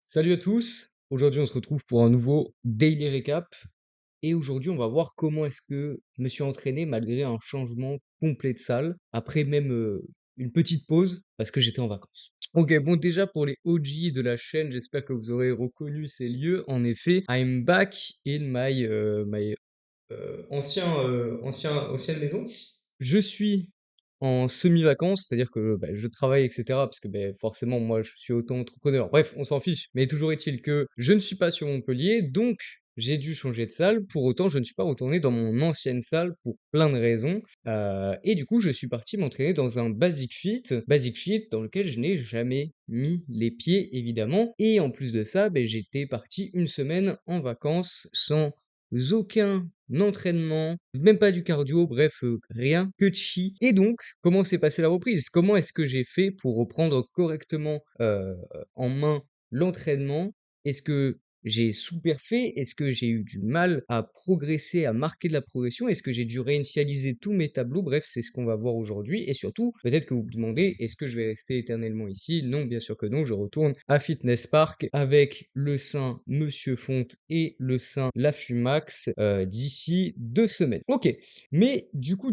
Salut à tous, aujourd'hui on se retrouve pour un nouveau Daily Recap et aujourd'hui on va voir comment est-ce que je me suis entraîné malgré un changement complet de salle, après même une petite pause parce que j'étais en vacances. Ok, bon déjà pour les OG de la chaîne, j'espère que vous aurez reconnu ces lieux. En effet, I'm back in my ancienne maison. Je suis en semi-vacances, c'est-à-dire que je travaille, etc. Parce que forcément, moi, je suis auto-entrepreneur. Bref, on s'en fiche. Mais toujours est-il que je ne suis pas sur Montpellier, donc j'ai dû changer de salle. Pour autant, je ne suis pas retourné dans mon ancienne salle pour plein de raisons. Et du coup, je suis parti m'entraîner dans un Basic Fit dans lequel je n'ai jamais mis les pieds, évidemment. Et en plus de ça, j'étais parti une semaine en vacances sans aucun entraînement, même pas du cardio, bref, rien que de chi. Et donc, comment s'est passée la reprise? Comment est-ce que j'ai fait pour reprendre correctement en main l'entraînement? Est-ce que j'ai sous-perfé? Est-ce que j'ai eu du mal à progresser, à marquer de la progression? Est-ce que j'ai dû réinitialiser tous mes tableaux? Bref, c'est ce qu'on va voir aujourd'hui. Et surtout, peut-être que vous vous demandez, est-ce que je vais rester éternellement ici? Non, bien sûr que non, je retourne à Fitness Park avec le Saint Monsieur Fonte et le Saint Lafumax d'ici 2 semaines. Ok, mais du coup,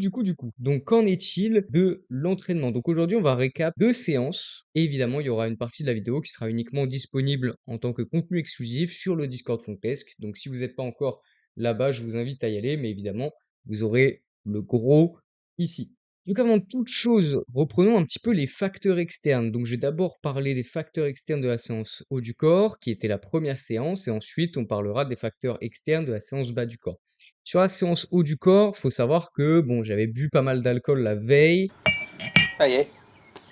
donc qu'en est-il de l'entraînement? Donc aujourd'hui, on va récap 2 séances. Et évidemment, il y aura une partie de la vidéo qui sera uniquement disponible en tant que contenu exclusif sur le Discord Fontesque. Donc si vous n'êtes pas encore là-bas, je vous invite à y aller, mais évidemment, vous aurez le gros ici. Donc avant toute chose, reprenons un petit peu les facteurs externes. Donc je vais d'abord parler des facteurs externes de la séance haut du corps, qui était la première séance, et ensuite on parlera des facteurs externes de la séance bas du corps. Sur la séance haut du corps, faut savoir que bon, j'avais bu pas mal d'alcool la veille, Ça y est,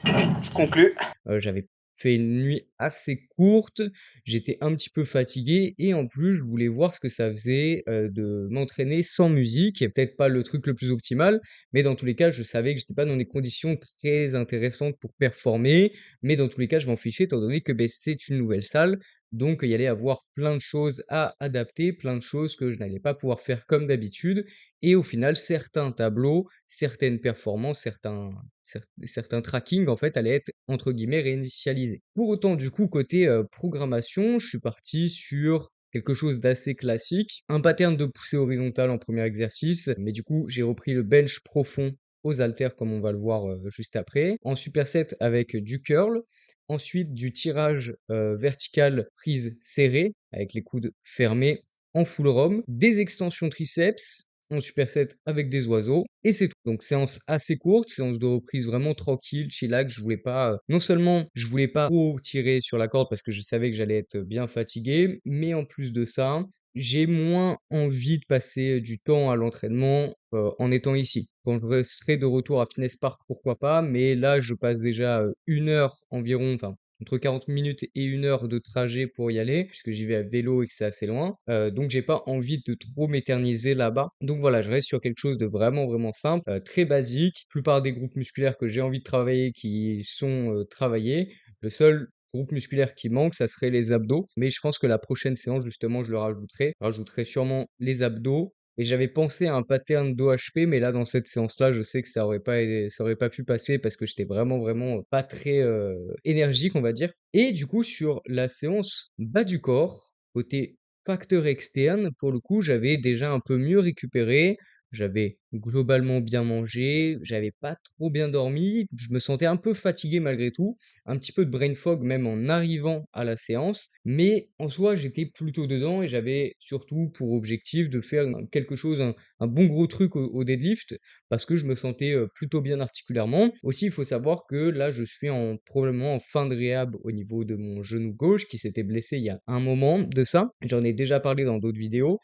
je conclus. j'avais fait une nuit assez courte, j'étais un petit peu fatigué et en plus, je voulais voir ce que ça faisait, de m'entraîner sans musique et peut-être pas le truc le plus optimal, mais dans tous les cas, je savais que j'étais pas dans des conditions très intéressantes pour performer, mais dans tous les cas, je m'en fichais étant donné que, c'est une nouvelle salle, donc il y allait avoir plein de choses à adapter, plein de choses que je n'allais pas pouvoir faire comme d'habitude et au final, certains tableaux, certaines performances, certains trackings en fait allaient être entre guillemets réinitialisés. Pour autant, du coup, côté programmation, je suis parti sur quelque chose d'assez classique, un pattern de poussée horizontale en premier exercice, mais du coup j'ai repris le bench profond aux haltères comme on va le voir juste après, en superset avec du curl, ensuite du tirage vertical prise serrée avec les coudes fermés en full rom, des extensions triceps en superset avec des oiseaux, et c'est tout. Donc séance assez courte, séance de reprise vraiment tranquille, chillax, je voulais pas, non seulement je voulais pas trop tirer sur la corde parce que je savais que j'allais être bien fatigué, mais en plus de ça, j'ai moins envie de passer du temps à l'entraînement, en étant ici. Quand je serai de retour à Fitness Park, pourquoi pas, mais là je passe déjà, 1 heure environ, enfin entre 40 minutes et 1 heure de trajet pour y aller, puisque j'y vais à vélo et que c'est assez loin. Donc j'ai pas envie de trop m'éterniser là-bas. Donc voilà, je reste sur quelque chose de vraiment, vraiment simple, très basique. Plupart des groupes musculaires que j'ai envie de travailler qui sont travaillés. Le seul groupe musculaire qui manque, ça serait les abdos. Mais je pense que la prochaine séance, justement, je le rajouterai. Je rajouterai sûrement les abdos. Et j'avais pensé à un pattern d'OHP, mais là, dans cette séance-là, je sais que ça aurait pas pu passer parce que j'étais vraiment, vraiment pas très énergique, on va dire. Et du coup, sur la séance bas du corps, côté facteur externe, pour le coup, j'avais déjà un peu mieux récupéré. J'avais globalement bien mangé, j'avais pas trop bien dormi, je me sentais un peu fatigué malgré tout, un petit peu de brain fog même en arrivant à la séance, mais en soi j'étais plutôt dedans et j'avais surtout pour objectif de faire quelque chose, un bon gros truc au deadlift, parce que je me sentais plutôt bien articulairement. Aussi, il faut savoir que là, je suis probablement en fin de réhab au niveau de mon genou gauche qui s'était blessé il y a un moment de ça. J'en ai déjà parlé dans d'autres vidéos.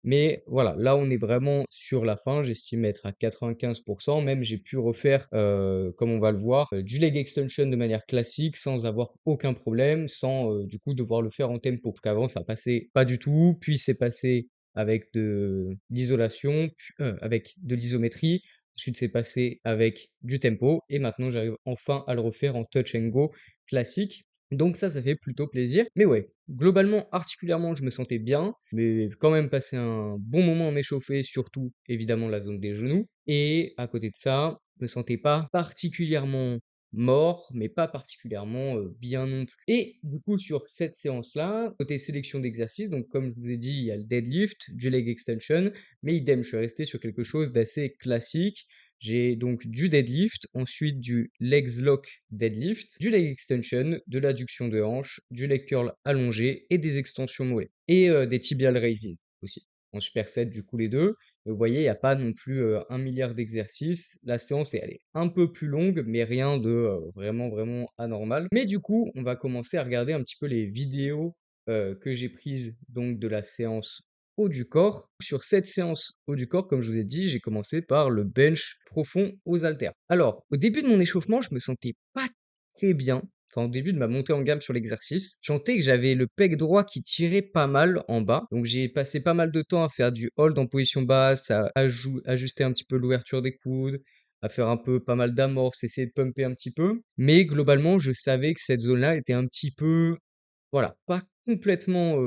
Mais voilà, là on est vraiment sur la fin, j'estime être à 95%, même j'ai pu refaire, comme on va le voir, du leg extension de manière classique sans avoir aucun problème, sans du coup devoir le faire en tempo. Parce qu'avant ça passait pas du tout, puis c'est passé avec de l'isolation, avec de l'isométrie, ensuite c'est passé avec du tempo, et maintenant j'arrive enfin à le refaire en touch and go classique. Donc ça fait plutôt plaisir. Mais ouais, globalement, articulairement, je me sentais bien, mais quand même passé un bon moment à m'échauffer, surtout évidemment la zone des genoux. Et à côté de ça, je me sentais pas particulièrement mort, mais pas particulièrement, bien non plus. Et du coup, sur cette séance-là, côté sélection d'exercices, donc comme je vous ai dit, il y a le deadlift, du leg extension, mais idem, je suis resté sur quelque chose d'assez classique. J'ai donc du deadlift, ensuite du legs lock deadlift, du leg extension, de l'adduction de hanche, du leg curl allongé et des extensions mollets. Et des tibial raises aussi. En superset du coup les deux. Et vous voyez, il n'y a pas non plus 1 milliard d'exercices. La séance elle est un peu plus longue, mais rien de vraiment, vraiment anormal. Mais du coup, on va commencer à regarder un petit peu les vidéos que j'ai prises donc de la séance haut du corps. Sur cette séance haut du corps, comme je vous ai dit, j'ai commencé par le bench profond aux haltères. Alors, au début de mon échauffement, je me sentais pas très bien. Enfin, au début de ma montée en gamme sur l'exercice, je sentais que j'avais le pec droit qui tirait pas mal en bas. Donc j'ai passé pas mal de temps à faire du hold en position basse, à ajuster un petit peu l'ouverture des coudes, à faire un peu pas mal d'amorces, essayer de pumper un petit peu. Mais globalement, je savais que cette zone-là était un petit peu, voilà, pas complètement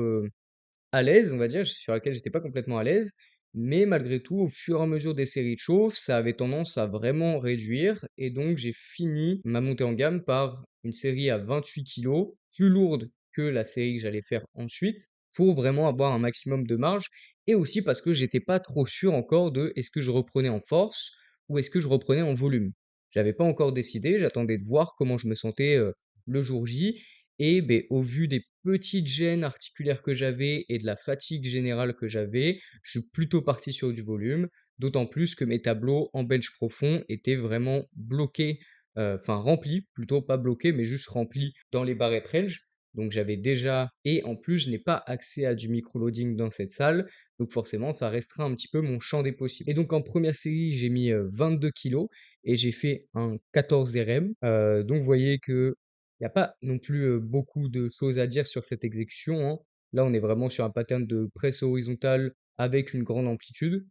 à l'aise, on va dire, sur laquelle j'étais pas complètement à l'aise, mais malgré tout, au fur et à mesure des séries de chauffe, ça avait tendance à vraiment réduire, et donc j'ai fini ma montée en gamme par une série à 28 kilos, plus lourde que la série que j'allais faire ensuite, pour vraiment avoir un maximum de marge, et aussi parce que j'étais pas trop sûr encore de est-ce que je reprenais en force ou est-ce que je reprenais en volume. J'avais pas encore décidé, j'attendais de voir comment je me sentais le jour J, et beh, au vu des petites gênes articulaires que j'avais et de la fatigue générale que j'avais, je suis plutôt parti sur du volume, d'autant plus que mes tableaux en bench profond étaient vraiment bloqués, enfin remplis, plutôt pas bloqués, mais juste remplis dans les barres range. Donc j'avais déjà, et en plus je n'ai pas accès à du microloading dans cette salle, donc forcément ça restreint un petit peu mon champ des possibles. Et donc en première série j'ai mis 22 kilos et j'ai fait un 14 RM. Donc vous voyez que il n'y a pas non plus beaucoup de choses à dire sur cette exécution, hein. Là, on est vraiment sur un pattern de presse horizontale avec une grande amplitude.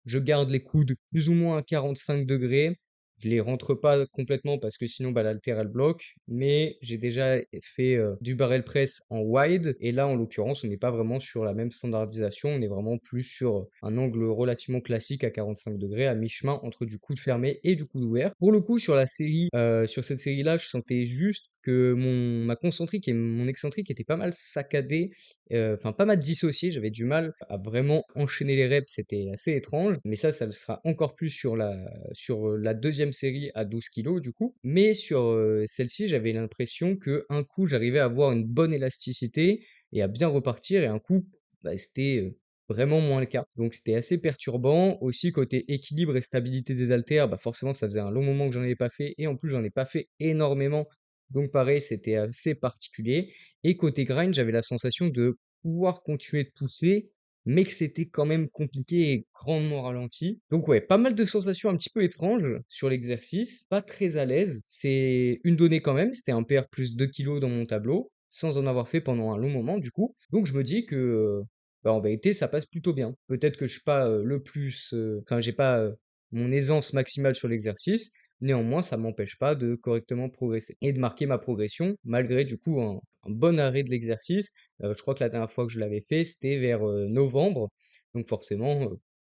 Je garde les coudes plus ou moins à 45 degrés. Je les rentre pas complètement parce que sinon bah, l'haltère elle bloque, mais j'ai déjà fait du barrel press en wide et là en l'occurrence on n'est pas vraiment sur la même standardisation, on est vraiment plus sur un angle relativement classique à 45 degrés, à mi-chemin entre du coude fermé et du coude ouvert. Pour le coup sur la série, sur cette série là, je sentais juste que ma concentrique et mon excentrique étaient pas mal saccadés, enfin pas mal dissociés, j'avais du mal à vraiment enchaîner les reps, c'était assez étrange, mais ça le sera encore plus sur la deuxième série à 12 kilos du coup. Mais sur celle-ci, j'avais l'impression que un coup, j'arrivais à avoir une bonne élasticité et à bien repartir, et un coup, bah, c'était vraiment moins le cas. Donc c'était assez perturbant. Aussi, côté équilibre et stabilité des haltères, bah forcément, ça faisait un long moment que j'en avais pas fait, et en plus, j'en ai pas fait énormément. Donc pareil, c'était assez particulier. Et côté grind, j'avais la sensation de pouvoir continuer de pousser, mais que c'était quand même compliqué et grandement ralenti. Donc ouais, pas mal de sensations un petit peu étranges sur l'exercice, pas très à l'aise. C'est une donnée quand même, c'était un PR plus 2 kilos dans mon tableau, sans en avoir fait pendant un long moment du coup. Donc je me dis que bah, en vérité ça passe plutôt bien. Peut-être que je suis pas le plus, enfin j'ai pas mon aisance maximale sur l'exercice, néanmoins ça m'empêche pas de correctement progresser et de marquer ma progression malgré du coup un bon arrêt de l'exercice. Je crois que la dernière fois que je l'avais fait, c'était vers, novembre. Donc forcément,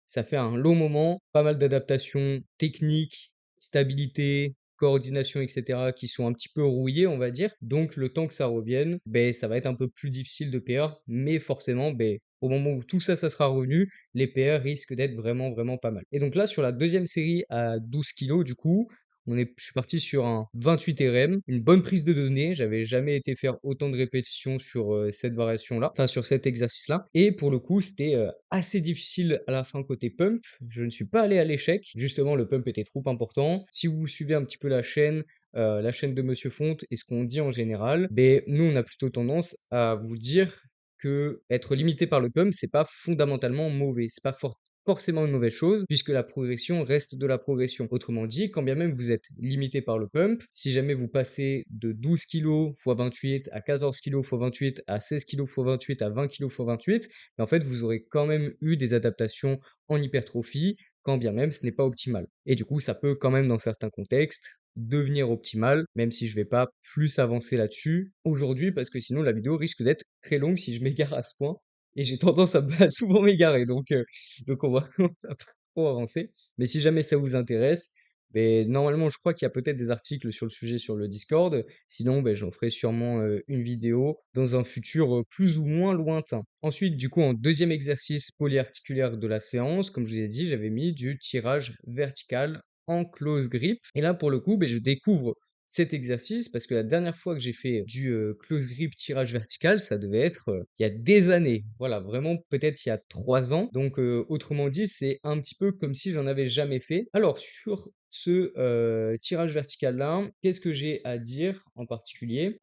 ça fait un long moment, pas mal d'adaptations techniques, stabilité, coordination et cetera qui sont un petit peu rouillées, on va dire. Donc le temps que ça revienne, beh, ça va être un peu plus difficile de PR, mais forcément, beh, au moment où tout ça, ça sera revenu, les PR risquent d'être vraiment, vraiment pas mal. Et donc là, sur la deuxième série à 12 kilos, du coup, je suis parti sur un 28 RM, une bonne prise de données. J'avais jamais été faire autant de répétitions sur cette variation-là, enfin sur cet exercice-là. Et pour le coup, c'était assez difficile à la fin côté pump. Je ne suis pas allé à l'échec. Justement, le pump était trop important. Si vous suivez un petit peu la chaîne de Monsieur Fonte et ce qu'on dit en général, ben, nous, on a plutôt tendance à vous dire que être limité par le pump, c'est pas fondamentalement mauvais. C'est pas forcément une mauvaise chose, puisque la progression reste de la progression. Autrement dit, quand bien même vous êtes limité par le pump, si jamais vous passez de 12 kg x 28 à 14 kg x 28 à 16 kg x 28 à 20 kg x 28, en fait, vous aurez quand même eu des adaptations en hypertrophie, quand bien même ce n'est pas optimal. Et du coup, ça peut quand même, dans certains contextes, devenir optimal, même si je vais pas plus avancer là-dessus aujourd'hui, parce que sinon la vidéo risque d'être très longue si je m'égare à ce point. Et j'ai tendance à souvent m'égarer, donc on va on va pas trop avancer. Mais si jamais ça vous intéresse, Mais normalement, je crois qu'il y a peut-être des articles sur le sujet sur le Discord. Sinon, beh, j'en ferai sûrement une vidéo dans un futur plus ou moins lointain. Ensuite, du coup, en deuxième exercice polyarticulaire de la séance, comme je vous ai dit, j'avais mis du tirage vertical en close grip. Et là, pour le coup, beh, je découvre cet exercice parce que la dernière fois que j'ai fait du close grip tirage vertical, ça devait être il y a des années. Voilà, vraiment peut-être il y a 3 ans. Donc autrement dit, c'est un petit peu comme si j'en avais jamais fait. Alors sur ce tirage vertical-là, qu'est-ce que j'ai à dire en particulier?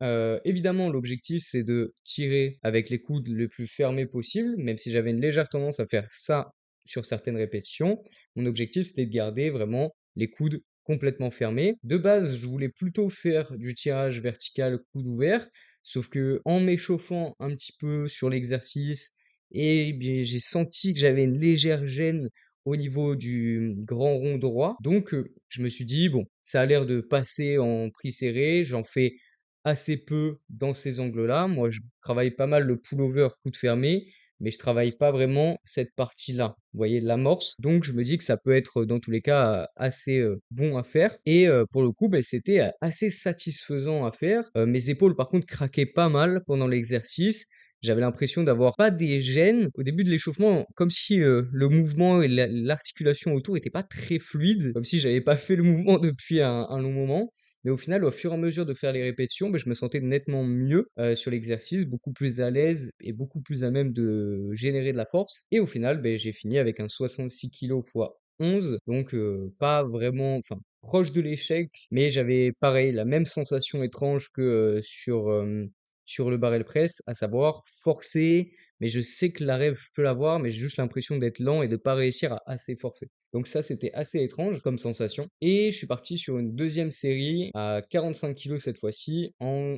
Évidemment, l'objectif c'est de tirer avec les coudes le plus fermés possible, même si j'avais une légère tendance à faire ça sur certaines répétitions. Mon objectif c'était de garder vraiment les coudes complètement fermé. De base, je voulais plutôt faire du tirage vertical coude ouvert, sauf que en m'échauffant un petit peu sur l'exercice, et bien j'ai senti que j'avais une légère gêne au niveau du grand rond droit. Donc je me suis dit bon, ça a l'air de passer en pris serré, j'en fais assez peu dans ces angles-là. Moi, je travaille pas mal le pullover coude fermé, mais je travaille pas vraiment cette partie-là. Vous voyez, l'amorce. Donc je me dis que ça peut être dans tous les cas assez bon à faire. Et pour le coup, c'était assez satisfaisant à faire. Mes épaules, par contre, craquaient pas mal pendant l'exercice. J'avais l'impression d'avoir pas des gênes au début de l'échauffement, comme si le mouvement et l'articulation autour n'étaient pas très fluides, comme si j'avais pas fait le mouvement depuis un long moment. Mais au final, au fur et à mesure de faire les répétitions, je me sentais nettement mieux sur l'exercice, beaucoup plus à l'aise et beaucoup plus à même de générer de la force. Et au final, j'ai fini avec un 66 kg fois 11, donc pas vraiment, enfin proche de l'échec, mais j'avais pareil la même sensation étrange que sur le barrel press, à savoir forcer, mais je sais que l'arrêt je peux l'avoir, mais j'ai juste l'impression d'être lent et de pas réussir à assez forcer. Donc ça, c'était assez étrange comme sensation. Et je suis parti sur une deuxième série à 45 kg cette fois-ci,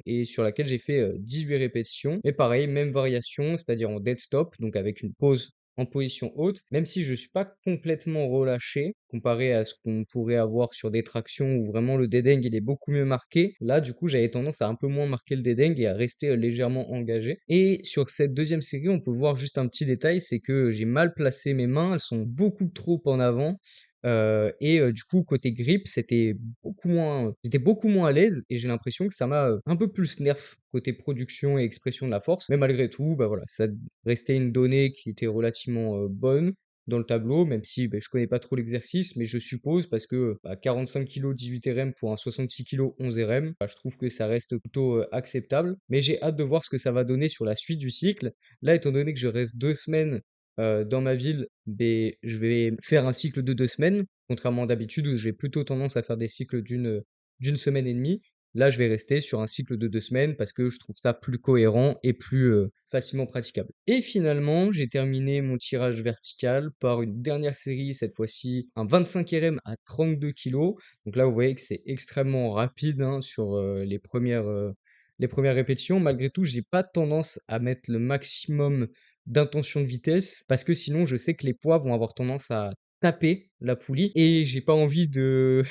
et sur laquelle j'ai fait 18 répétitions. Et pareil, même variation, c'est-à-dire en dead stop, donc avec une pause en position haute, même si je suis pas complètement relâché comparé à ce qu'on pourrait avoir sur des tractions où vraiment le dead hang il est beaucoup mieux marqué. Là, du coup, j'avais tendance à un peu moins marquer le dead hang et à rester légèrement engagé. Et sur cette deuxième série, on peut voir juste un petit détail, c'est que j'ai mal placé mes mains, elles sont beaucoup trop en avant. Et du coup, côté grip, j'étais beaucoup moins à l'aise et j'ai l'impression que ça m'a un peu plus nerf côté production et expression de la force. Mais malgré tout, voilà, ça restait une donnée qui était relativement bonne dans le tableau, même si je connais pas trop l'exercice, mais je suppose parce que 45 kg 18 RM pour un 66 kg 11 RM, je trouve que ça reste plutôt acceptable. Mais j'ai hâte de voir ce que ça va donner sur la suite du cycle. Là, étant donné que je reste 2 semaines dans ma ville, je vais faire un cycle de 2 semaines, contrairement à d'habitude où j'ai plutôt tendance à faire des cycles d'une semaine et demie. Là, je vais rester sur un cycle de 2 semaines parce que je trouve ça plus cohérent et plus facilement praticable. Et finalement, j'ai terminé mon tirage vertical par une dernière série, cette fois-ci un 25 RM à 32 kg. Donc là, vous voyez que c'est extrêmement rapide hein, sur les premières répétitions. Malgré tout, j'ai pas tendance à mettre le maximum d'intention de vitesse parce que sinon je sais que les poids vont avoir tendance à taper la poulie et j'ai pas envie de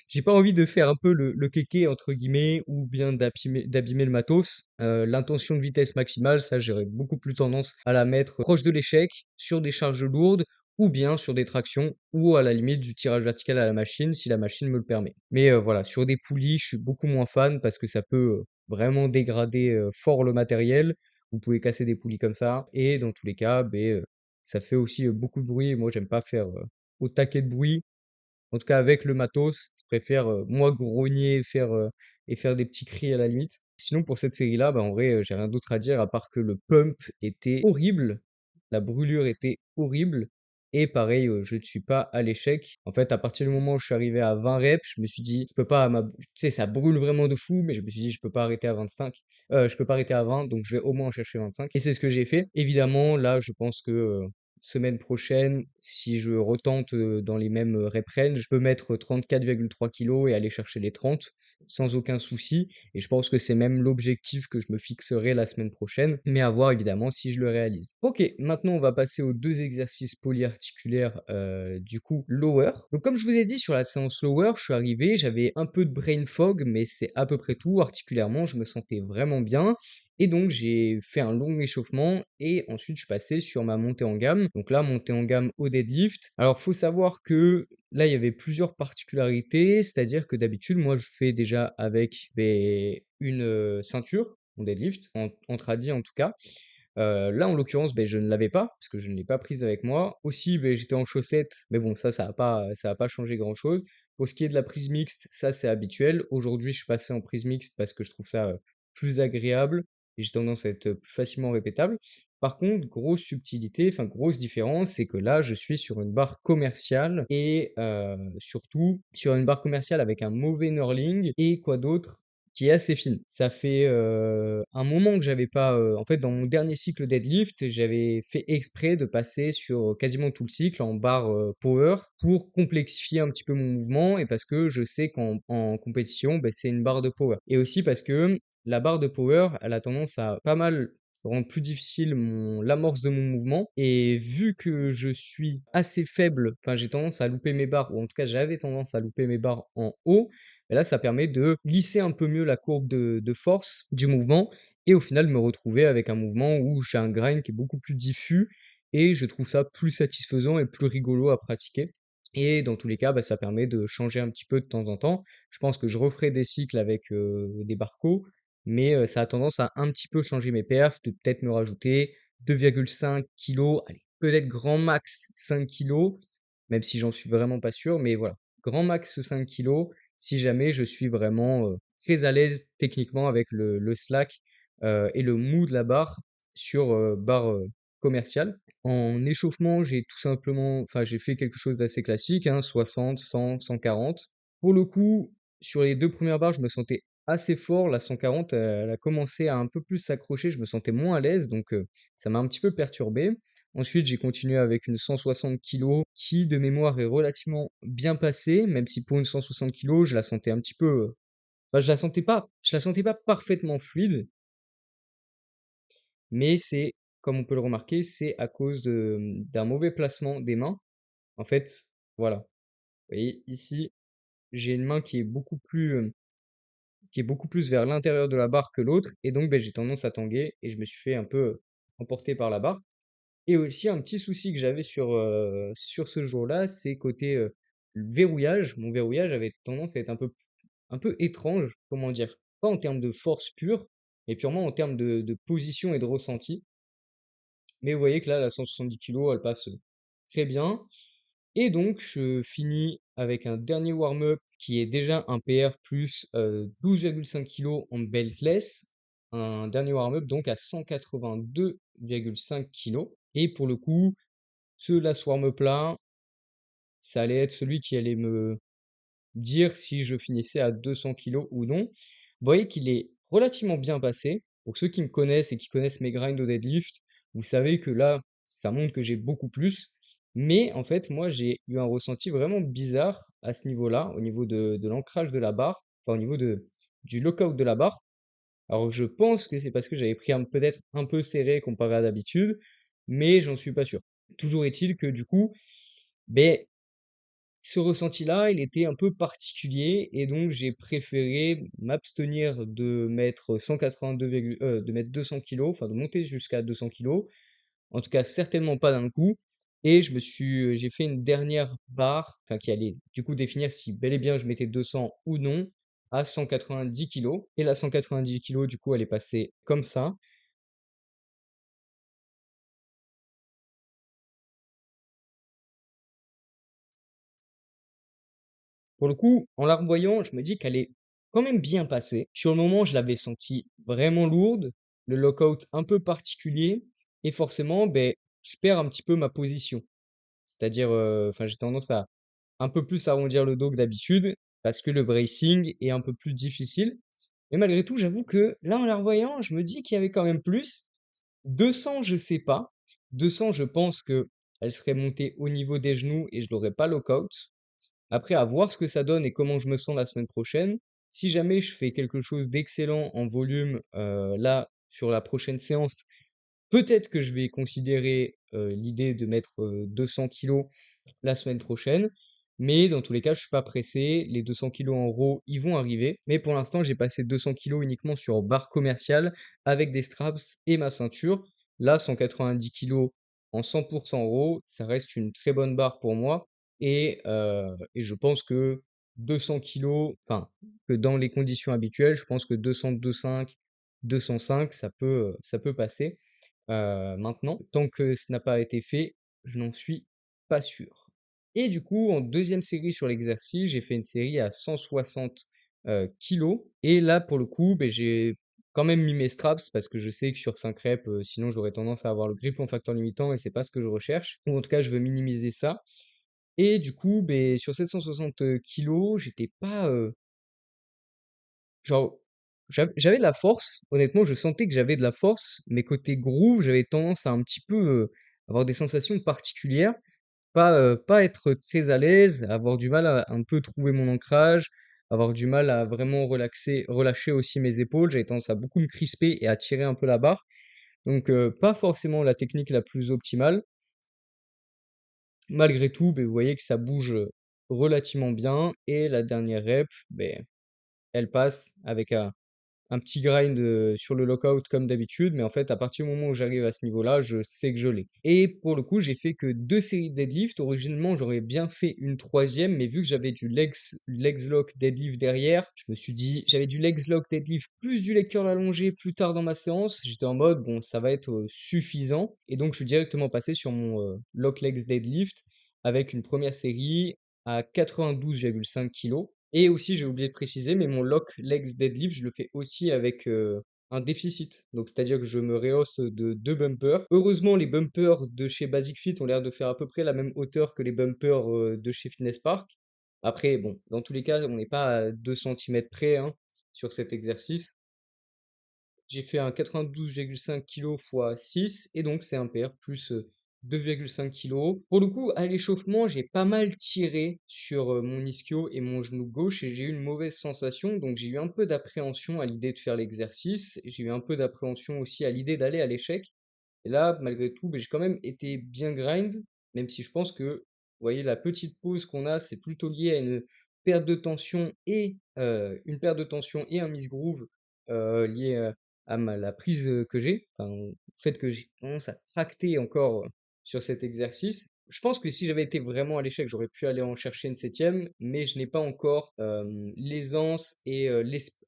j'ai pas envie de faire un peu le kéké entre guillemets ou bien d'abîmer le matos. L'intention de vitesse maximale, ça j'aurais beaucoup plus tendance à la mettre proche de l'échec, sur des charges lourdes ou bien sur des tractions ou à la limite du tirage vertical à la machine si la machine me le permet. Mais voilà, sur des poulies, je suis beaucoup moins fan parce que ça peut vraiment dégrader fort le matériel. Vous pouvez casser des poulies comme ça et dans tous les cas, ça fait aussi beaucoup de bruit. Moi, j'aime pas faire au taquet de bruit. En tout cas, avec le matos, je préfère moi grogner et faire des petits cris à la limite. Sinon, pour cette série-là, en vrai, j'ai rien d'autre à dire à part que le pump était horrible, la brûlure était horrible. Et pareil, je ne suis pas à l'échec. En fait, à partir du moment où je suis arrivé à 20 reps, je me suis dit, je peux pas, tu sais, ça brûle vraiment de fou, mais je me suis dit, je peux pas arrêter à 25. Je peux pas arrêter à 20, donc je vais au moins en chercher 25. Et c'est ce que j'ai fait. Évidemment, là, je pense que semaine prochaine, si je retente dans les mêmes rep range, je peux mettre 34,3 kg et aller chercher les 30 sans aucun souci. Et je pense que c'est même l'objectif que je me fixerai la semaine prochaine, mais à voir évidemment si je le réalise. Ok, maintenant on va passer aux deux exercices polyarticulaires du coup lower. Donc comme je vous ai dit sur la séance lower, je suis arrivé, j'avais un peu de brain fog, mais c'est à peu près tout. Articulairement, je me sentais vraiment bien. Et donc j'ai fait un long échauffement et ensuite je suis passé sur ma montée en gamme. Donc là, montée en gamme au deadlift. Alors faut savoir que là, il y avait plusieurs particularités, c'est-à-dire que d'habitude, moi, je fais déjà avec une ceinture, mon deadlift, en tradi en tout cas. Là, en l'occurrence, je ne l'avais pas, parce que je ne l'ai pas prise avec moi. Aussi, j'étais en chaussettes, mais bon, ça a pas changé grand-chose. Pour ce qui est de la prise mixte, ça c'est habituel. Aujourd'hui, je suis passé en prise mixte parce que je trouve ça plus agréable et j'ai tendance à être plus facilement répétable. Par contre, grosse subtilité, enfin grosse différence, c'est que là, je suis sur une barre commerciale et surtout sur une barre commerciale avec un mauvais knurling et quoi d'autre qui est assez fine. Ça fait un moment que j'avais pas. En fait, dans mon dernier cycle deadlift, j'avais fait exprès de passer sur quasiment tout le cycle en barre power pour complexifier un petit peu mon mouvement et parce que je sais qu'en compétition, c'est une barre de power. Et aussi parce que la barre de power, elle a tendance à pas mal rendre plus difficile l'amorce de mon mouvement. Et vu que je suis assez faible, enfin j'ai tendance à louper mes barres, ou en tout cas j'avais tendance à louper mes barres en haut, et là ça permet de glisser un peu mieux la courbe de force du mouvement, et au final me retrouver avec un mouvement où j'ai un grind qui est beaucoup plus diffus, et je trouve ça plus satisfaisant et plus rigolo à pratiquer. Et dans tous les cas, ça permet de changer un petit peu de temps en temps. Je pense que je referai des cycles avec des barcos, mais ça a tendance à un petit peu changer mes perfs, de peut-être me rajouter 2,5 kilos, allez, peut-être grand max 5 kilos, même si j'en suis vraiment pas sûr, mais voilà, grand max 5 kilos, si jamais je suis vraiment très à l'aise techniquement avec le slack et le mou de la barre sur barre commerciale. En échauffement, j'ai tout simplement, enfin j'ai fait quelque chose d'assez classique, hein, 60, 100, 140. Pour le coup, sur les deux premières barres, je me sentais assez fort. La 140, elle a commencé à un peu plus s'accrocher, je me sentais moins à l'aise, donc ça m'a un petit peu perturbé. Ensuite, j'ai continué avec une 160 kilos qui, de mémoire, est relativement bien passée, même si pour une 160 kilos, je la sentais un petit peu, enfin, je la sentais pas parfaitement fluide, mais c'est, comme on peut le remarquer, c'est à cause d'un mauvais placement des mains. En fait, voilà. Vous voyez, ici, j'ai une main qui est beaucoup plus vers l'intérieur de la barre que l'autre, et donc j'ai tendance à tanguer, et je me suis fait un peu emporter par la barre. Et aussi un petit souci que j'avais sur ce jour-là, c'est côté verrouillage. Mon verrouillage avait tendance à être un peu étrange, comment dire, pas en termes de force pure, mais purement en termes de position et de ressenti. Mais vous voyez que là, la 170 kilos, elle passe très bien. Et donc, je finis avec un dernier warm-up qui est déjà un PR plus 12,5 kg en beltless. Un dernier warm-up donc à 182,5 kg. Et pour le coup, ce last warm-up là, ça allait être celui qui allait me dire si je finissais à 200 kilos ou non. Vous voyez qu'il est relativement bien passé. Pour ceux qui me connaissent et qui connaissent mes grinds au deadlift, vous savez que là, ça montre que j'ai beaucoup plus. Mais en fait, moi, j'ai eu un ressenti vraiment bizarre à ce niveau-là, au niveau de l'ancrage de la barre, enfin au niveau du lockout de la barre. Alors je pense que c'est parce que j'avais pris peut-être un peu serré comparé à d'habitude, mais j'en suis pas sûr. Toujours est-il que du coup, ben, ce ressenti-là, il était un peu particulier et donc j'ai préféré m'abstenir de mettre 200 kilos, enfin de monter jusqu'à 200 kilos. En tout cas, certainement pas d'un coup. Et j'ai fait une dernière barre, enfin qui allait du coup définir si bel et bien je mettais 200 ou non à 190 kilos. Et la 190 kilos, du coup, elle est passée comme ça. Pour le coup, en la revoyant, je me dis qu'elle est quand même bien passée. Sur le moment, je l'avais sentie vraiment lourde, le lockout un peu particulier, et forcément, je perds un petit peu ma position. C'est-à-dire, enfin, j'ai tendance à un peu plus arrondir le dos que d'habitude, parce que le bracing est un peu plus difficile. Mais malgré tout, j'avoue que là, en la revoyant, je me dis qu'il y avait quand même plus. 200, je sais pas. 200, je pense que elle serait montée au niveau des genoux et je l'aurais pas lockout. Après, à voir ce que ça donne et comment je me sens la semaine prochaine. Si jamais je fais quelque chose d'excellent en volume, là, sur la prochaine séance, peut-être que je vais considérer l'idée de mettre 200 kilos la semaine prochaine. Mais dans tous les cas, je suis pas pressé. Les 200 kilos en raw, ils vont arriver. Mais pour l'instant, j'ai passé 200 kilos uniquement sur barre commerciale avec des straps et ma ceinture. Là, 190 kilos en 100% raw, ça reste une très bonne barre pour moi. et je pense que 200 kilos, enfin, que dans les conditions habituelles, je pense que 202,5, ça peut passer. Maintenant, tant que ce n'a pas été fait, je n'en suis pas sûr. Et du coup, en deuxième série sur l'exercice, j'ai fait une série à 160 kilos. Et là, pour le coup, ben, j'ai quand même mis mes straps parce que je sais que sur 5 reps, sinon j'aurais tendance à avoir le grip en facteur limitant et c'est pas ce que je recherche. Ou en tout cas, je veux minimiser ça. Et du coup, ben, sur 760 kilos, j'étais pas, genre, j'avais de la force. Honnêtement, je sentais que j'avais de la force, mais côté groove, j'avais tendance à un petit peu avoir des sensations particulières, pas être très à l'aise, avoir du mal à un peu trouver mon ancrage, avoir du mal à vraiment relâcher aussi mes épaules. J'avais tendance à beaucoup me crisper et à tirer un peu la barre. Donc, pas forcément la technique la plus optimale. Malgré tout, ben, vous voyez que ça bouge relativement bien. Et la dernière rep, ben, elle passe avec un petit grind sur le lockout comme d'habitude, mais en fait, à partir du moment où j'arrive à ce niveau-là, je sais que je l'ai. Et pour le coup, j'ai fait que 2 séries de deadlift. Originellement, j'aurais bien fait une troisième, mais vu que j'avais du legs lock deadlift derrière, je me suis dit, j'avais du legs lock deadlift plus du leg curl allongé plus tard dans ma séance. J'étais en mode, bon, ça va être suffisant. Et donc, je suis directement passé sur mon lock legs deadlift avec une première série à 92,5 kg. Et aussi, j'ai oublié de préciser, mais mon lock legs deadlift, je le fais aussi avec un déficit. Donc, c'est-à-dire que je me rehausse de 2 bumpers. Heureusement, les bumpers de chez Basic Fit ont l'air de faire à peu près la même hauteur que les bumpers de chez Fitness Park. Après, bon, dans tous les cas, on n'est pas à 2 cm près hein, sur cet exercice. J'ai fait un 92,5 kg x 6 et donc c'est un PR plus 2,5 kg. Pour le coup, à l'échauffement, j'ai pas mal tiré sur mon ischio et mon genou gauche et j'ai eu une mauvaise sensation. Donc j'ai eu un peu d'appréhension à l'idée de faire l'exercice. J'ai eu un peu d'appréhension aussi à l'idée d'aller à l'échec. Et là, malgré tout, ben, j'ai quand même été bien grind, même si je pense que, vous voyez, la petite pause qu'on a, c'est plutôt lié à une perte de tension et un miss-groove lié à la prise que j'ai, enfin, au fait que j'ai tendance à tracter encore sur cet exercice. Je pense que si j'avais été vraiment à l'échec, j'aurais pu aller en chercher une septième, mais je n'ai pas encore l'aisance et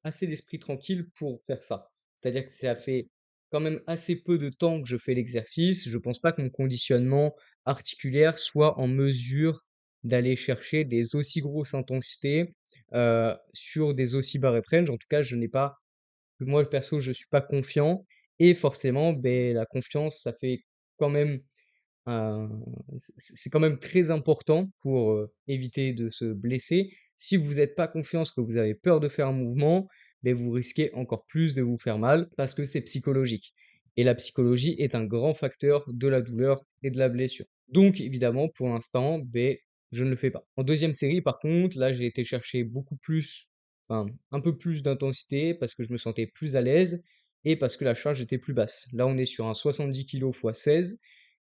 assez d'esprit tranquille pour faire ça. C'est-à-dire que ça fait quand même assez peu de temps que je fais l'exercice. Je pense pas que mon conditionnement articulaire soit en mesure d'aller chercher des aussi grosses intensités sur des aussi bas rep range. En tout cas, je n'ai pas, moi perso, je suis pas confiant et forcément, ben la confiance, ça fait quand même un, c'est quand même très important pour éviter de se blesser. Si vous n'êtes pas confiant, que vous avez peur de faire un mouvement, ben vous risquez encore plus de vous faire mal parce que c'est psychologique. Et la psychologie est un grand facteur de la douleur et de la blessure. Donc évidemment, pour l'instant, ben, je ne le fais pas. En deuxième série, par contre, là, j'ai été chercher beaucoup plus, enfin, un peu plus d'intensité parce que je me sentais plus à l'aise et parce que la charge était plus basse. Là, on est sur un 70 kg x 16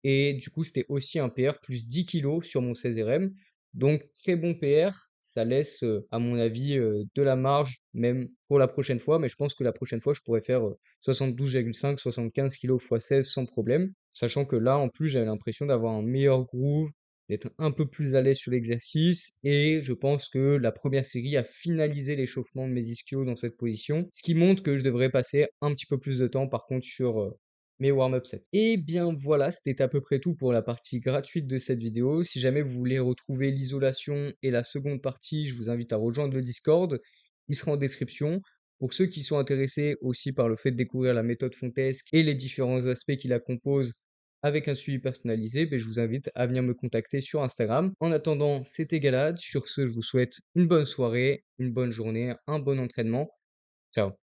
et du coup, c'était aussi un PR plus 10 kilos sur mon 16 RM. Donc, très bon PR. Ça laisse, à mon avis, de la marge, même pour la prochaine fois. Mais je pense que la prochaine fois, je pourrais faire 72,5, 75 kilos x 16 sans problème. Sachant que là, en plus, j'avais l'impression d'avoir un meilleur groove, d'être un peu plus à l'aise sur l'exercice. Et je pense que la première série a finalisé l'échauffement de mes ischios dans cette position. Ce qui montre que je devrais passer un petit peu plus de temps, par contre, sur mes warm-up sets. Et bien voilà, c'était à peu près tout pour la partie gratuite de cette vidéo. Si jamais vous voulez retrouver l'isolation et la seconde partie, je vous invite à rejoindre le Discord. Il sera en description. Pour ceux qui sont intéressés aussi par le fait de découvrir la méthode Fontesque et les différents aspects qui la composent avec un suivi personnalisé, ben, je vous invite à venir me contacter sur Instagram. En attendant, c'était Galad. Sur ce, je vous souhaite une bonne soirée, une bonne journée, un bon entraînement. Ciao.